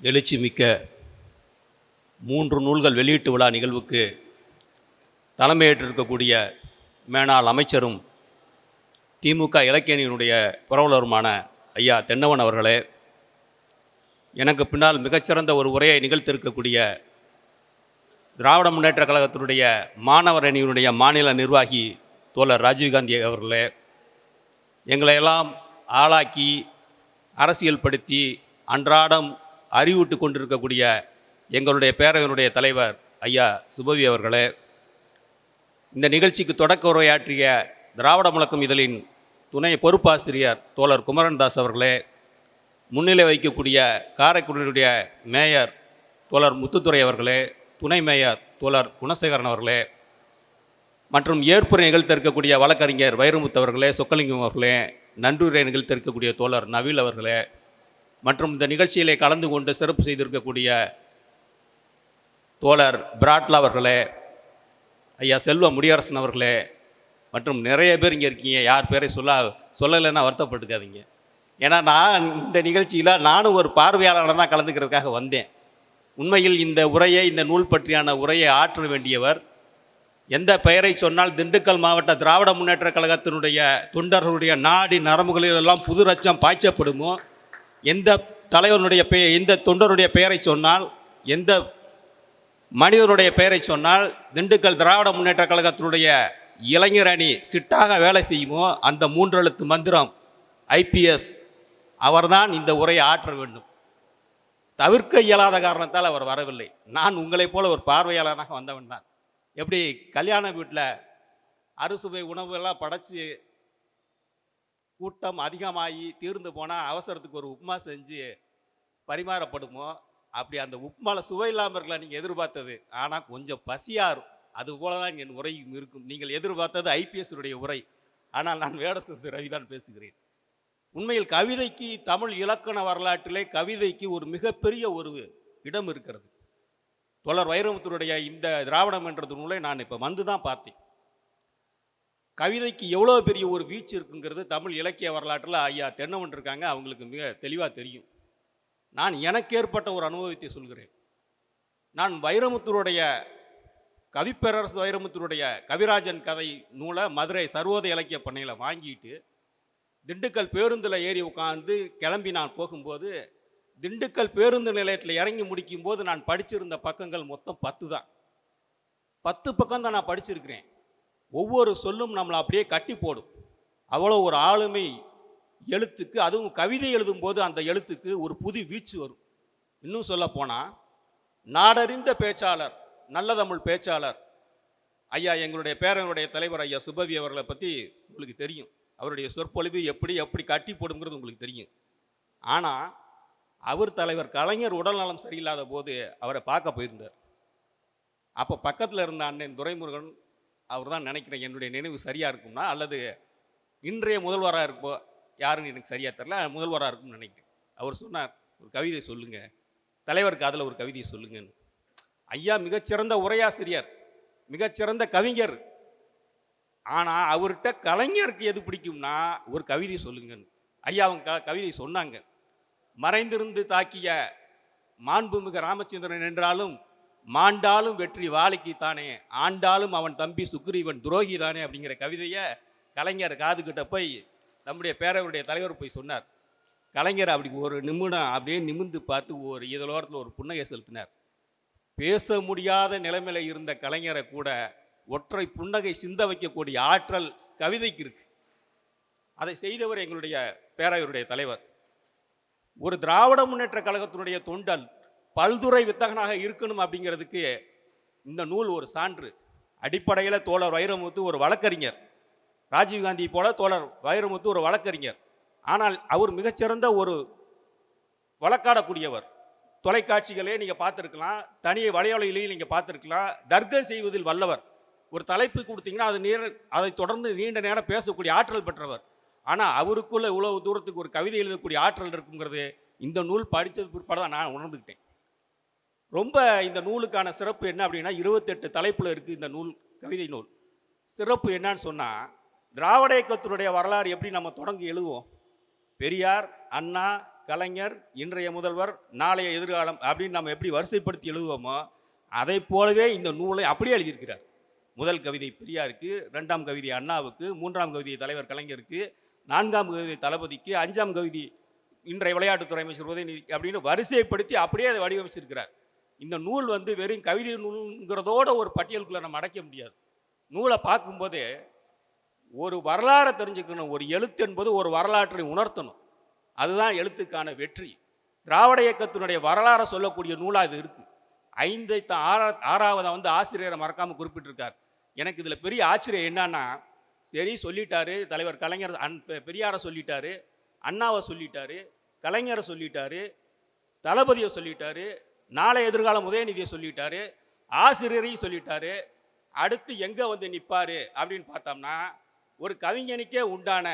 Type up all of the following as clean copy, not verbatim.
எழுச்சி மிக்க 3 நூல்கள் வெளியீட்டு விழா நிகழ்வுக்கு தலைமையேற்றிருக்கக்கூடிய மேனாள் அமைச்சரும் திமுக இலக்கியணியினுடைய புரவலருமான ஐயா தென்னவன் அவர்களே, எனக்கு பின்னால் மிகச்சிறந்த ஒரு உரையை நிகழ்த்திருக்கக்கூடிய திராவிட முன்னேற்ற கழகத்தினுடைய மாணவர் அணியினுடைய மாநில நிர்வாகி தோழர் ராஜீவ்காந்தி அவர்களே, எங்களையெல்லாம் ஆளாக்கி அரசியல் படுத்தி அன்றாடம் அறிவிட்டு கொண்டிருக்கக்கூடிய எங்களுடைய பேரவையினுடைய தலைவர் ஐயா சுபவி அவர்களே, இந்த நிகழ்ச்சிக்கு தொடக்க உரையாற்றிய திராவிட முழக்கம் இதழின் துணை பொறுப்பாசிரியர் தோழர் குமரன்தாஸ் அவர்களே, முன்னிலை வைக்கக்கூடிய காரைக்குடியினுடைய மேயர் தோழர் முத்துத்துறை அவர்களே, துணை மேயர் தோழர் குணசேகரன் அவர்களே, மற்றும் ஏற்புரை நிகழ்த்திருக்கக்கூடிய வழக்கறிஞர் வைரமுத்து அவர்களே, சொக்கலிங்கம் அவர்களே, நன்றியுரை நிகழ்த்திருக்கக்கூடிய தோழர் நவீல் அவர்களே, மற்றும் இந்த நிகழ்ச்சியிலே கலந்து கொண்டு சிறப்பு செய்திருக்கக்கூடிய தோழர் பிராட்லா அவர்களே, ஐயா செல்வ முடியரசன் அவர்களே, மற்றும் நிறைய பேர் இங்கே இருக்கீங்க. யார் பேரை சொல்லலைன்னா வருத்தப்பட்டுக்காதீங்க. ஏன்னா நான் இந்த நிகழ்ச்சியில் நானும் ஒரு பார்வையாளராக தான் கலந்துக்கிறதுக்காக வந்தேன். உண்மையில் இந்த உரையை, இந்த நூல் பற்றியான உரையை ஆற்ற வேண்டியவர், எந்த பெயரை சொன்னால் திண்டுக்கல் மாவட்ட திராவிட முன்னேற்ற கழகத்தினுடைய தொண்டர்களுடைய நாடி நரம்புகளிலெல்லாம் புது ரச்சம் பாய்ச்சப்படுமோ, எந்த தலைவனுடைய எந்த தொண்டருடைய பெயரை சொன்னால், எந்த மனிதனுடைய பெயரை சொன்னால் திண்டுக்கல் திராவிட முன்னேற்ற கழகத்தினுடைய இளைஞர் அணி சிட்டாக வேலை செய்யுமோ, அந்த 3 எழுத்து மந்திரம் ஐபிஎஸ் அவர்தான் இந்த உரையை ஆற்ற வேண்டும். தவிர்க்க இயலாத காரணத்தால் அவர் வரவில்லை. நான் உங்களைப் போல ஒரு பார்வையாளராக வந்தவன் தான். எப்படி கல்யாண வீட்டில் அறுசுவை உணவுகள்லாம் படைச்சி கூட்டம் அதிகமாகி தீர்ந்து போனால் அவசரத்துக்கு ஒரு உப்புமா செஞ்சு பரிமாறப்படுமோ, அப்படி அந்த உப்புமாவில் சுவை இல்லாமல் இருக்கலாம் நீங்கள் எதிர்பார்த்தது. ஆனால் கொஞ்சம் பசியாரும். அதுபோல தான் என் உரையும் இருக்கும். நீங்கள் எதிர்பார்த்தது ஐபிஎஸ்னுடைய உரை, ஆனால் நான் வேடசுந்தர் ரவி தான் பேசுகிறேன். உண்மையில் கவிதைக்கு, தமிழ் இலக்கண வரலாற்றிலே கவிதைக்கு ஒரு மிகப்பெரிய ஒரு இடம் இருக்கிறது. தோழர் வைரமுத்துடைய இந்த திராவிடம் என்ற நூலை நான் இப்போ வந்து தான் பார்த்தேன். கவிதைக்கு எவ்வளோ பெரிய ஒரு வீச்சு இருக்குங்கிறது தமிழ் இலக்கிய வரலாற்றில் ஐயா தென்னவன் இருக்காங்க, அவங்களுக்கு மிக தெளிவாக தெரியும். நான் எனக்கு ஏற்பட்ட ஒரு அனுபவத்தை சொல்கிறேன். நான் வைரமுத்துடைய கவிப்பேரரசு வைரமுத்துடைய கவிராஜன் கதை நூலை மதுரை சர்வோதய இலக்கிய பண்ணையில் வாங்கிட்டு திண்டுக்கல் பேருந்தில் ஏறி உட்காந்து கிளம்பி நான் போகும்போது, திண்டுக்கல் பேருந்து நிலையத்தில் இறங்கி முடிக்கும் போது நான் படிச்சிருந்த பக்கங்கள் மொத்தம் 10 தான். 10 பக்கம் தான் நான் படிச்சிருக்கிறேன். ஒவ்வொரு சொல்லும் நம்மளை அப்படியே கட்டி போடும். அவ்வளோ ஒரு ஆளுமை எழுத்துக்கு, அதுவும் கவிதை எழுதும்போது அந்த எழுத்துக்கு ஒரு புது வீச்சு வரும். இன்னும் சொல்ல போனால், நாடறிந்த பேச்சாளர், நல்ல தமிழ் பேச்சாளர் ஐயா எங்களுடைய பேரனுடைய தலைவர் ஐயா சுபவி அவர்களை பற்றி உங்களுக்கு தெரியும். அவருடைய சொற்பொழிவு எப்படி எப்படி கட்டி போடுங்கிறது உங்களுக்கு தெரியும். ஆனால் அவர் தலைவர் கலைஞர் உடல்நலம் சரியில்லாத போது அவரை பார்க்க போயிருந்தார். அப்போ பக்கத்தில் இருந்த அண்ணன் துரைமுருகன், அவர் தான் நினைக்கிறேன், என்னுடைய நினைவு சரியாக இருக்கும்னா, அல்லது இன்றைய முதல்வராக இருப்போ, யாருன்னு எனக்கு சரியாக தெரில, முதல்வராக இருக்கும்னு நினைக்கிறேன். அவர் சொன்னார், ஒரு கவிதை சொல்லுங்கள், தலைவருக்கு அதில் ஒரு கவிதையை சொல்லுங்கன்னு. ஐயா மிகச்சிறந்த உரையாசிரியர், மிகச்சிறந்த கவிஞர். ஆனால் அவர்கிட்ட கலைஞருக்கு எது பிடிக்கும்னா ஒரு கவிதை சொல்லுங்கன்னு. ஐயா அவங்க கவிதை சொன்னாங்க. மறைந்திருந்து தாக்கிய மாண்புமிகு ராமச்சந்திரன் என்றாலும் மாண்டாலும் வெற்றி வாழைக்கு தானே, ஆண்டாலும் அவன் தம்பி சுக்ரீவன் துரோகி தானே அப்படிங்கிற கவிதையை கலைஞர் காதுகிட்ட போய் நம்முடைய பேரவருடைய தலைவர் போய் சொன்னார். கலைஞர் அப்படி ஒரு நிமிடம் அப்படியே நிமிர்ந்து பார்த்து ஒரு இதழோரத்தில் ஒரு புன்னகை செலுத்தினார். பேச முடியாத நிலைமையில் இருந்த கலைஞரை கூட ஒற்றை புன்னகை சிந்த வைக்கக்கூடிய ஆற்றல் கவிதைக்கு இருக்கு. அதை செய்தவர் எங்களுடைய பேரவையுடைய தலைவர். ஒரு திராவிட முன்னேற்ற கழகத்தினுடைய தொண்டல் பல்துறை வித்தகனாக இருக்கணும் அப்படிங்கிறதுக்கு இந்த நூல் ஒரு சான்று. அடிப்படையில் தோழர் வைரமுத்து ஒரு வழக்கறிஞர், ராஜீவ்காந்தி போல தோழர் வைரமுத்து ஒரு வழக்கறிஞர். ஆனால் அவர் மிகச்சிறந்த ஒரு வழக்காடக்கூடியவர். தொலைக்காட்சிகளே நீங்கள் பார்த்துருக்கலாம், தனியை வலையொலியிலையும் நீங்கள் பார்த்துருக்கலாம். தர்க்கம் செய்வதில் வல்லவர். ஒரு தலைப்பு கொடுத்தீங்கன்னா அதை தொடர்ந்து நீண்ட நேரம் பேசக்கூடிய ஆற்றல் பெற்றவர். ஆனால் அவருக்குள்ள இவ்வளவு தூரத்துக்கு ஒரு கவிதை எழுதக்கூடிய ஆற்றல் இருக்குங்கிறது இந்த நூல் படித்தது பிற்பாடு தான் நான் உணர்ந்துக்கிட்டேன். ரொம்ப இந்த நூலுக்கான சிறப்பு என்ன அப்படின்னா, 28 தலைப்பில் இருக்குது இந்த நூல், கவிதை நூல். சிறப்பு என்னன்னு சொன்னால், திராவிட இயக்கத்தினுடைய வரலாறு எப்படி நம்ம தொடங்கி எழுதுவோம், பெரியார், அண்ணா, கலைஞர், இன்றைய முதல்வர், நாளைய எதிர்காலம் அப்படின்னு நம்ம எப்படி வரிசைப்படுத்தி எழுதுவோமோ அதை போலவே இந்த நூலை அப்படியே எழுதியிருக்கிறார். முதல் கவிதை பெரியாருக்கு, 2ஆம் கவிதை அண்ணாவுக்கு, 3ஆம் கவிதை தலைவர் கலைஞருக்கு, 4ஆம் கவிதை தளபதிக்கு, 5ஆம் கவிதை இன்றைய விளையாட்டுத்துறை அமைச்சர் உதயநிதி அப்படின்னு வரிசைப்படுத்தி அப்படியே அதை வடிவமைச்சிருக்கிறார். இந்த நூல் வந்து வெறும் கவிதை நூல்ங்கிறதோட ஒரு பட்டியலுக்குள்ளே நம்ம அடைக்க முடியாது. நூலை பார்க்கும்போதே ஒரு வரலாறை தெரிஞ்சுக்கணும். ஒரு எழுத்து என்பது ஒரு வரலாற்றை உணர்த்தணும். அதுதான் எழுத்துக்கான வெற்றி. திராவிட இயக்கத்தினுடைய வரலாறை சொல்லக்கூடிய நூலாக இது இருக்குது. 6ஆவதை வந்து ஆசிரியரை மறக்காமல் குறிப்பிட்டிருக்கார். எனக்கு இதில் பெரிய ஆச்சரியம் என்னன்னா, சரி சொல்லிட்டாரு தலைவர் கலைஞர், பெரியாரை சொல்லிட்டாரு, அண்ணாவை சொல்லிட்டாரு, கலைஞரை சொல்லிட்டாரு, தளபதியை சொல்லிட்டாரு, நாளை எதிர்காலம் உதயநிதியை சொல்லிட்டாரு, ஆசிரியரையும் சொல்லிட்டாரு. அடுத்து எங்கே வந்து நிற்பார் அப்படின்னு பார்த்தோம்னா, ஒரு கவிஞனுக்கே உண்டான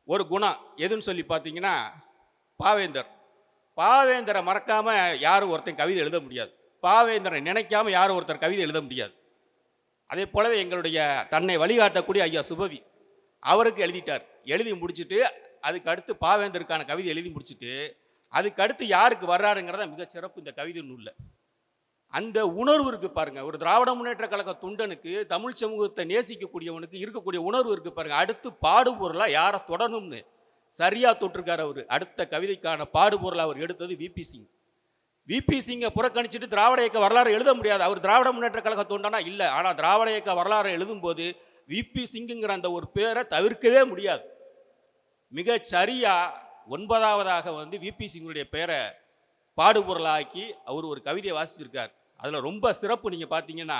ஒரு குணம் எதுன்னு சொல்லி பார்த்தீங்கன்னா பாவேந்தர். பாவேந்தரை மறக்காமல் யாரும் ஒருத்தன் கவிதை எழுத முடியாது. பாவேந்தரை நினைக்காம யாரும் ஒருத்தர் கவிதை எழுத முடியாது. அதே போலவே எங்களுடைய தன்னை வழிகாட்டக்கூடிய ஐயா சுபவி அவருக்கு எழுதிட்டார். எழுதி முடிச்சுட்டு அதுக்கு அடுத்து பாவேந்தருக்கான கவிதை எழுதி முடிச்சுட்டு அதுக்கு அடுத்து யாருக்கு வர்றாருங்கிறத மிகச்சிறப்பு இந்த கவிதை நூலில். அந்த உணர்வு இருக்குது பாருங்க. ஒரு திராவிட முன்னேற்ற கழக துண்டனுக்கு, தமிழ் சமூகத்தை நேசிக்கக்கூடியவனுக்கு இருக்கக்கூடிய உணர்வு இருக்குது பாருங்க. அடுத்து பாடுபொருளாக யாரை தொடணும்னு சரியாக தொட்டிருக்கார் அவர். அடுத்த கவிதைக்கான பாடுபொருள் அவர் எடுத்தது விபி சிங். விபி சிங்கை புறக்கணிச்சுட்டு திராவிட இயக்க வரலாறு எழுத முடியாது. அவர் திராவிட முன்னேற்ற கழக தொண்டனா இல்லை. ஆனால் திராவிட இயக்க வரலாறு எழுதும்போது விபி சிங்குங்கிற அந்த ஒரு பேரை தவிர்க்கவே முடியாது. மிக சரியாக 9ஆவதாக வந்து விபி சிங்குடைய பேரை பாடுபொருளாக்கி அவர் ஒரு கவிதையை வாசிச்சிருக்கார். அதில் ரொம்ப சிறப்பு நீங்கள் பார்த்தீங்கன்னா,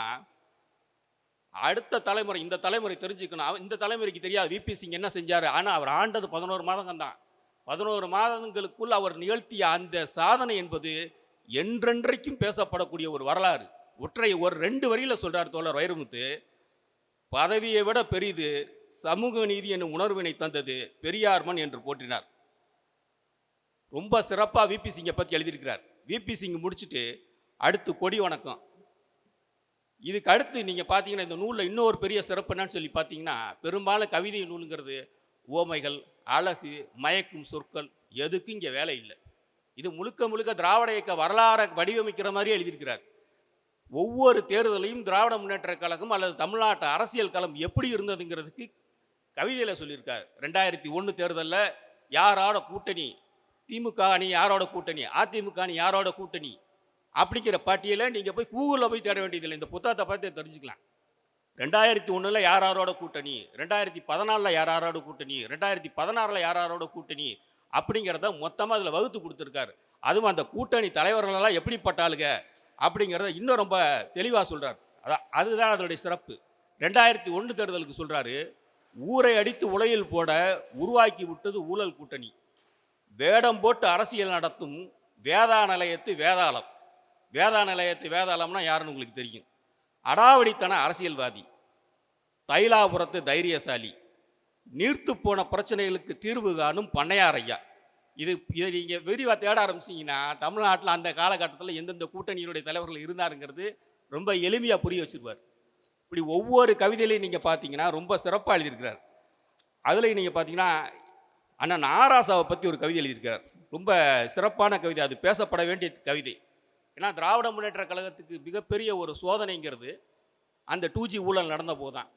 அடுத்த தலைமுறை, இந்த தலைமுறை தெரிஞ்சுக்கணும். இந்த தலைமுறைக்கு தெரியாது விபி சிங் என்ன செஞ்சார். ஆனால் அவர் ஆண்டது 11 மாதங்கள் தான். 11 மாதங்களுக்குள் அவர் நிகழ்த்திய அந்த சாதனை என்பது என்றென்றைக்கும் பேசப்படக்கூடிய ஒரு வரலாறு. ஒரு 2 வரியில் சொல்கிறார் தோழர் வைரமுத்து. பதவியை விட பெரிது சமூக நீதி என்னும் உணர்வினை தந்தது பெரியார் மண் என்று போற்றினார். ரொம்ப சிறப்பாக விபி சிங்கை பற்றி எழுதியிருக்கிறார். விபி சிங் முடிச்சுட்டு அடுத்து கொடி வணக்கம். இதுக்கு அடுத்து நீங்கள் பார்த்தீங்கன்னா இந்த நூலில் இன்னொரு பெரிய சிறப்பு என்னன்னு சொல்லி பார்த்தீங்கன்னா, பெரும்பாலும் கவிதை நூலுங்கிறது ஓமைகள், அழகு, மயக்கும் சொற்கள் எதுக்கும் இங்கே வேலை இல்லை. இது முழுக்க முழுக்க திராவிட இயக்க வரலாறை வடிவமைக்கிற மாதிரியே எழுதியிருக்கிறார். ஒவ்வொரு தேர்தலையும் திராவிட முன்னேற்ற கழகம் அல்லது தமிழ்நாட்டு அரசியல் களம் எப்படி இருந்ததுங்கிறதுக்கு கவிதையில் சொல்லியிருக்கார். 2001 தேர்தலில் யாரோட கூட்டணி, திமுக அணி யாரோட கூட்டணி, அதிமுக அணி யாரோட கூட்டணி அப்படிங்கிற பட்டியலை நீங்கள் போய் கூகுளில் போய் தேட வேண்டியதில்லை. இந்த புத்தகத்தை பார்த்து தெரிஞ்சுக்கலாம். 2001 யாரோட கூட்டணி, 2014 யாரோட கூட்டணி, 2016 யாரோட கூட்டணி அப்படிங்கிறத மொத்தமாக அதில் வகுத்து கொடுத்துருக்காரு. அதுவும் அந்த கூட்டணி தலைவர்களெல்லாம் எப்படிப்பட்டாளுங்க அப்படிங்கிறத இன்னும் ரொம்ப தெளிவாக சொல்கிறார். அதுதான் அதனுடைய சிறப்பு. 2001 தேர்தலுக்கு சொல்கிறாரு, ஊரை அடித்து உலையில் போட உருவாக்கி விட்டது ஊழல் கூட்டணி, வேடம் போட்டு அரசியல் நடத்தும் வேதா நிலையத்து வேதாளம். வேதா நிலையத்து வேதாளம்னா யாருன்னு உங்களுக்கு தெரியும். அடாவடித்தன அரசியல்வாதி, தைலாபுரத்து தைரியசாலி, நீர்த்து போன பிரச்சனைகளுக்கு தீர்வு காணும் பண்ணையார் ஐயா. இதை நீங்கள் விரிவாக தேட ஆரம்பிச்சிங்கன்னா தமிழ்நாட்டில் அந்த காலகட்டத்தில் எந்தெந்த கூட்டணியினுடைய தலைவர்கள் இருந்தாருங்கிறது ரொம்ப எளிமையாக புரிய வச்சிருப்பார். இப்படி ஒவ்வொரு கவிதையிலையும் நீங்கள் பார்த்தீங்கன்னா ரொம்ப சிறப்பாக எழுதியிருக்கிறார். அதில் நீங்கள் பார்த்தீங்கன்னா அண்ணன் நாராசாவை பற்றி ஒரு கவிதை எழுதியிருக்கிறார். ரொம்ப சிறப்பான கவிதை, அது பேசப்பட வேண்டிய கவிதை. ஏன்னா திராவிட முன்னேற்ற கழகத்துக்கு மிகப்பெரிய ஒரு சோதனைங்கிறது அந்த 2G ஊழல் நடந்த போதுதான்.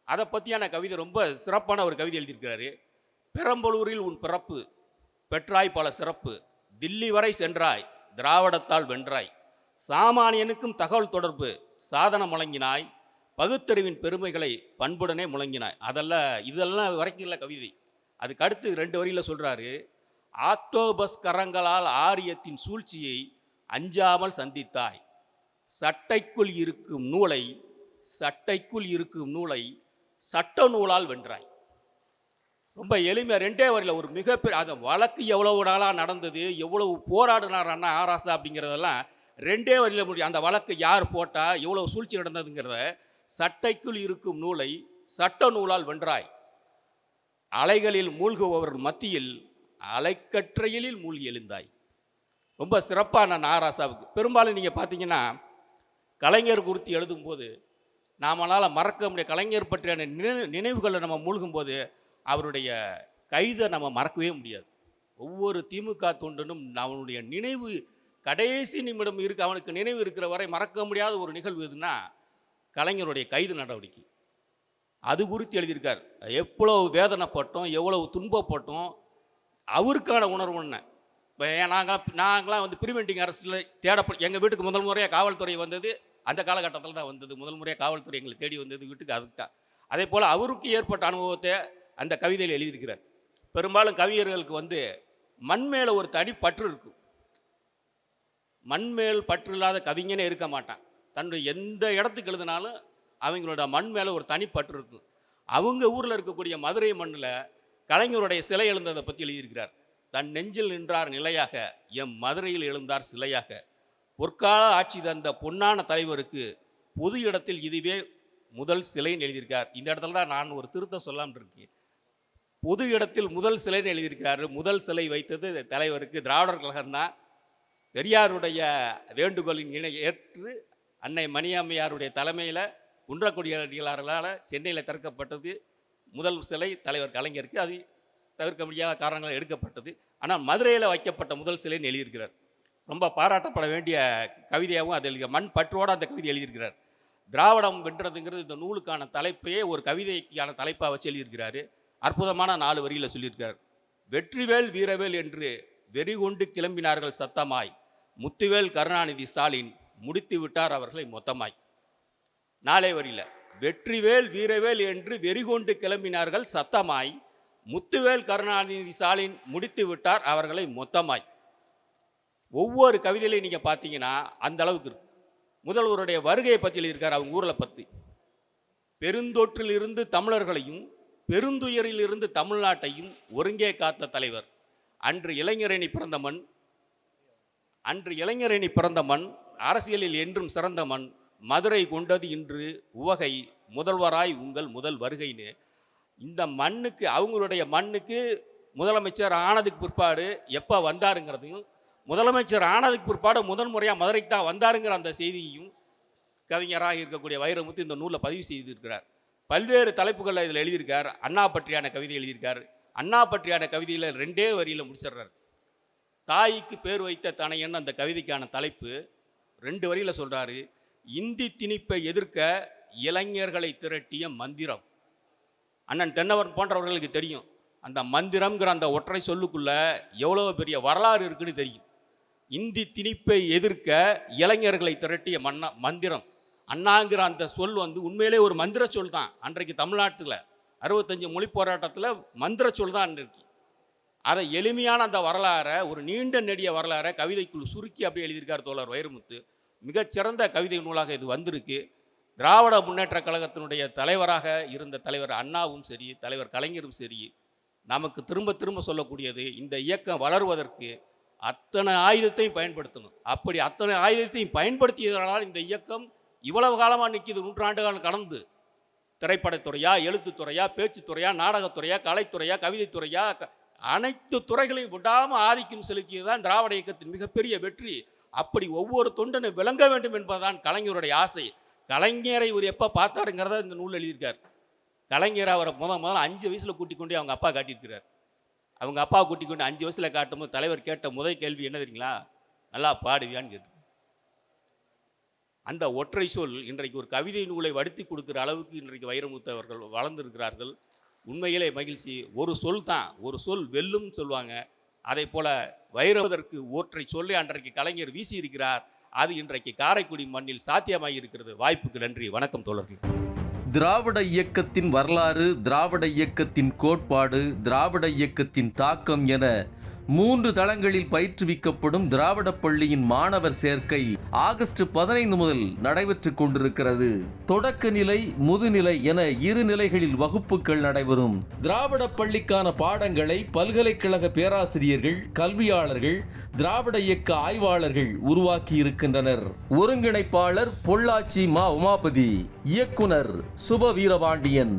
அதை பற்றியான கவிதை ரொம்ப சிறப்பான ஒரு கவிதை எழுதியிருக்கிறாரு. பெரம்பலூரில் உன் பிறப்பு பெற்றாய் பல சிறப்பு, தில்லி வரை சென்றாய் திராவிடத்தால் வென்றாய், சாமானியனுக்கும் தகவல் தொடர்பு சாதனம் முழங்கினாய், பகுத்தறிவின் பெருமைகளை பண்புடனே முழங்கினாய். இதெல்லாம் வரைக்கும் இல்லை கவிதை. அதுக்கு அடுத்து 2 வரியில் சொல்கிறாரு, ஆக்டோபஸ் கரங்களால் ஆரியத்தின் சூழ்ச்சியை அஞ்சாமல் சந்தித்தாய், சட்டைக்குள் இருக்கும் நூலை சட்ட நூலால் வென்றாய். ரொம்ப எளிமையாக 2 வரியில் ஒரு மிகப்பெரிய அந்த வழக்கு எவ்வளவு நாளாக நடந்தது, எவ்வளவு போராடினார் அண்ணா ஆராசா அப்படிங்கிறதெல்லாம் 2 வரியில் முடியும். அந்த வழக்கு யார் போட்டால் எவ்வளவு சூழ்ச்சி நடந்ததுங்கிறத, சட்டைக்குள் இருக்கும் நூலை சட்ட நூலால் வென்றாய், அலைகளில் மூழ்குபவர் மத்தியில் அலைக்கற்றையிலில் மூழ்கி எழுந்தாய். ரொம்ப சிறப்பான நாராசாவுக்கு. பெரும்பாலும் நீங்கள் பார்த்தீங்கன்னா கலைஞர் குறித்து எழுதும்போது நாமளால் மறக்க முடிய கலைஞர் பற்றியான நினைவுகளை நம்ம மூழ்கும்போது அவருடைய கைதை நம்ம மறக்கவே முடியாது. ஒவ்வொரு திமுக தொண்டனும் அவனுடைய நினைவு கடைசி நிமிடம் அவனுக்கு நினைவு இருக்கிற வரை மறக்க முடியாத ஒரு நிகழ்வு எதுன்னா கலைஞருடைய கைது நடவடிக்கை. அது குறித்து எழுதியிருக்கார். எவ்வளவு வேதனைப்பட்டோம், எவ்வளவு துன்பப்பட்டோம், அவருக்கான உணர்வு என்ன. இப்போ நாங்களாம் வந்து ப்ரிவென்டிங் அரெஸ்ட்டில் எங்கள் வீட்டுக்கு முதல் முறையாக காவல்துறை வந்தது அந்த காலகட்டத்தில் தான் வந்தது. முதல் முறையாக காவல்துறை எங்களை தேடி வந்தது வீட்டுக்கு அதுக்கு தான். அதே போல் அவருக்கு ஏற்பட்ட அனுபவத்தை அந்த கவிதையில் எழுதியிருக்கிறார். பெரும்பாலும் கவிஞர்களுக்கு வந்து மண் மேலே ஒரு தனி பற்று இருக்கும். மண் மேல் பற்று இல்லாத கவிஞனே இருக்க மாட்டான். தன்னுடைய எந்த இடத்துக்கு எழுதினாலும் அவங்களோட மண் மேலே ஒரு தனி பற்று இருக்கும். அவங்க ஊரில் இருக்கக்கூடிய மதுரை மண்ணில் கலைஞருடைய சிலை எழுந்ததை பற்றி எழுதியிருக்கிறார். தன் நெஞ்சில் நின்றார் நிலையாக, எம் மதுரையில் எழுந்தார் சிலையாக, பொற்கால ஆட்சி தந்த பொன்னான தலைவருக்கு பொது இடத்தில் இதுவே முதல் சிலைன்னு எழுதியிருக்கார். இந்த இடத்துல தான் நான் ஒரு திருத்தம் சொல்லாமல் இருக்கேன். பொது இடத்தில் முதல் சிலைன்னு எழுதியிருக்காரு. முதல் சிலை வைத்தது தலைவருக்கு திராவிடர் கழகம்தான். பெரியாருடைய வேண்டுகோளின் ஏற்று அன்னை மணியம்மையாருடைய தலைமையில் குன்றக்குடியார்களால் சென்னையில் திறக்கப்பட்டது முதல் சிலை தலைவர் கலைஞருக்கு. அது தவிர்க்க முடியாத காரணங்களால் எடுக்கப்பட்டது. ஆனால் மதுரையில் வைக்கப்பட்ட முதல் சிலைன்னு எழுதியிருக்கிறார். ரொம்ப பாராட்டப்பட வேண்டிய கவிதையாகவும் அது எழுதிய மண் பற்றோடு அந்த கவிதை எழுதியிருக்கிறார். திராவிடம் வென்றதுங்கிறது இந்த நூலுக்கான தலைப்பையே ஒரு கவிதைக்கான தலைப்பாக வச்சு எழுதியிருக்கிறாரு. அற்புதமான 4 வரியில் சொல்லியிருக்கிறார். வெற்றிவேல் வீரவேல் என்று வெறி கொண்டு கிளம்பினார்கள் சத்தமாய், முத்துவேல் கருணாநிதி ஸ்டாலின் முடித்து விட்டார் அவர்களை மொத்தமாய். 4 வரியில் வெற்றிவேல் வீரவேல் என்று வெறி கொண்டு கிளம்பினார்கள் சத்தமாய், முத்துவேல் கருணாநிதி ஸ்டாலின் முடித்து விட்டார் அவர்களை மொத்தமாய். ஒவ்வொரு கவிதையிலையும் நீங்கள் பார்த்தீங்கன்னா அந்த அளவுக்கு இருக்கு. முதல்வருடைய வருகையை பற்றி எழுதியிருக்கார். அவங்க ஊரில் பற்றி பெருந்தொற்றில் இருந்து தமிழர்களையும் பெருந்துயரில் இருந்து தமிழ்நாட்டையும் ஒருங்கே காத்த தலைவர். அன்று இளைஞரணி பிறந்த மண், அரசியலில் என்றும் சிறந்த மண், மதுரை கொண்டது இன்று உவகை, முதல்வராய் உங்கள் முதல் வருகைன்னு இந்த மண்ணுக்கு, அவங்களுடைய மண்ணுக்கு முதலமைச்சர் ஆனதுக்கு பிற்பாடு எப்போ வந்தாருங்கிறதையும், முதலமைச்சர் ஆனதுக்கு பிற்பாடு முதல் முறையாக மதுரைக்கு தான் வந்தாருங்கிற அந்த செய்தியையும் கவிஞராக இருக்கக்கூடிய வைரமுத்து இந்த நூலில் பதிவு செய்திருக்கிறார். பல்வேறு தலைப்புகளில் இதில் எழுதியிருக்கார். அண்ணா பற்றியான கவிதை எழுதியிருக்கார். அண்ணா பற்றியான கவிதையில் 2 வரியில் முடிச்சிடுறார். தாய்க்கு பேர் வைத்த தனையன் அந்த கவிதைக்கான தலைப்பு 2 வரியில் சொல்கிறாரு. இந்தி திணிப்பை எதிர்க்க இளைஞர்களை திரட்டிய மந்திரம். அண்ணன் தென்னவன் போன்றவர்களுக்கு தெரியும் அந்த மந்திரம்ங்கிற அந்த ஒற்றை சொல்லுக்குள்ள எவ்வளோ பெரிய வரலாறு இருக்குன்னு தெரியும். இந்தி திணிப்பை எதிர்க்க இளைஞர்களை திரட்டிய மந்திரம். அண்ணாங்கிற அந்த சொல் வந்து உண்மையிலே ஒரு மந்திர சொல் தான். அன்றைக்கு தமிழ்நாட்டில் 65 மொழி போராட்டத்தில் மந்திர சொல் தான் அன்றைக்கு. அதை எளிமையான அந்த வரலாறை, ஒரு நீண்ட நெடிய வரலாறை கவிதைக்குள் சுருக்கி அப்படி எழுதியிருக்கார் தோழர் வைரமுத்து. மிகச்சிறந்த கவிதை நூலாக இது வந்திருக்கு. திராவிட முன்னேற்ற கழகத்தினுடைய தலைவராக இருந்த தலைவர் அண்ணாவும் சரி, தலைவர் கலைஞரும் சரி, நமக்கு திரும்ப திரும்ப சொல்லக்கூடியது இந்த இயக்கம் வளருவதற்கு அத்தனை ஆயுதத்தையும் பயன்படுத்தணும். அப்படி அத்தனை ஆயுதத்தையும் பயன்படுத்தியதனால் இந்த இயக்கம் இவ்வளவு காலமாக நிற்கிது. 100 ஆண்டுகள் கடந்து திரைப்படத்துறையா, எழுத்துத்துறையா, பேச்சுத்துறையா, நாடகத்துறையா, கலைத்துறையா, கவிதைத்துறையா, அனைத்து துறைகளையும் விடாமல் ஆதிக்கம் செலுத்தியது தான் திராவிட இயக்கத்தின் மிகப்பெரிய வெற்றி. அப்படி ஒவ்வொரு தொண்டனும் விளங்க வேண்டும் என்பதுதான் கலைஞருடைய ஆசை. கலைஞரை இவர் எப்போ பார்த்தாருங்கிறத இந்த நூல் எழுதியிருக்கார். கலைஞர் அவரை முதல்ல 5 வயசில் கூட்டிக் கொண்டு அவங்க அப்பா காட்டியிருக்கிறார். அவங்க அப்பா கூட்டிக் கொண்டு 5 வயசில் காட்டும்போது தலைவர் கேட்ட முதல் கேள்வி என்ன தெரியுங்களா? நல்லா பாடுவியான்னு கேட்டு. அந்த ஒற்றை சொல் இன்றைக்கு ஒரு கவிதை நூலை வடித்து கொடுக்குற அளவுக்கு இன்றைக்கு வைரமுத்து அவர்கள் வளர்ந்திருக்கிறார்கள். உண்மையிலே மகிழ்ச்சி. ஒரு சொல் தான், ஒரு சொல் வெல்லும் சொல்லுவாங்க. அதை போல வைரவதற்கு ஒற்றை சொல்லை அன்றைக்கு கலைஞர் வீசி இருக்கிறார். அது இன்றைக்கு காரைக்குடி மண்ணில் சாத்தியமாகி இருக்கிறது. வாய்ப்புக்கு நன்றி. வணக்கம் தோழர்கள். திராவிட இயக்கத்தின் வரலாறு, திராவிட இயக்கத்தின் கோட்பாடு, திராவிட இயக்கத்தின் தாக்கம் என 3 தளங்களில் பயிற்றுவிக்கப்படும் திராவிட பள்ளியின் மாணவர் சேர்க்கை ஆகஸ்ட் 15 முதல் நடைபெற்றுக் கொண்டிருக்கிறது. தொடக்க நிலை, முதுநிலை என 2 நிலைகளில் வகுப்புகள் நடைபெறும். திராவிட பள்ளிக்கான பாடங்களை பல்கலைக்கழக பேராசிரியர்கள், கல்வியாளர்கள், திராவிட இயக்க ஆய்வாளர்கள் உருவாக்கி இருக்கின்றனர். ஒருங்கிணைப்பாளர் பொள்ளாச்சி மா உமாபதி, இயக்குனர் சுப வீரபாண்டியன்.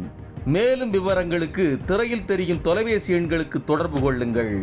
மேலும் விவரங்களுக்கு திரையில் தெரியும் தொலைபேசி எண்களுக்கு தொடர்பு கொள்ளுங்கள்.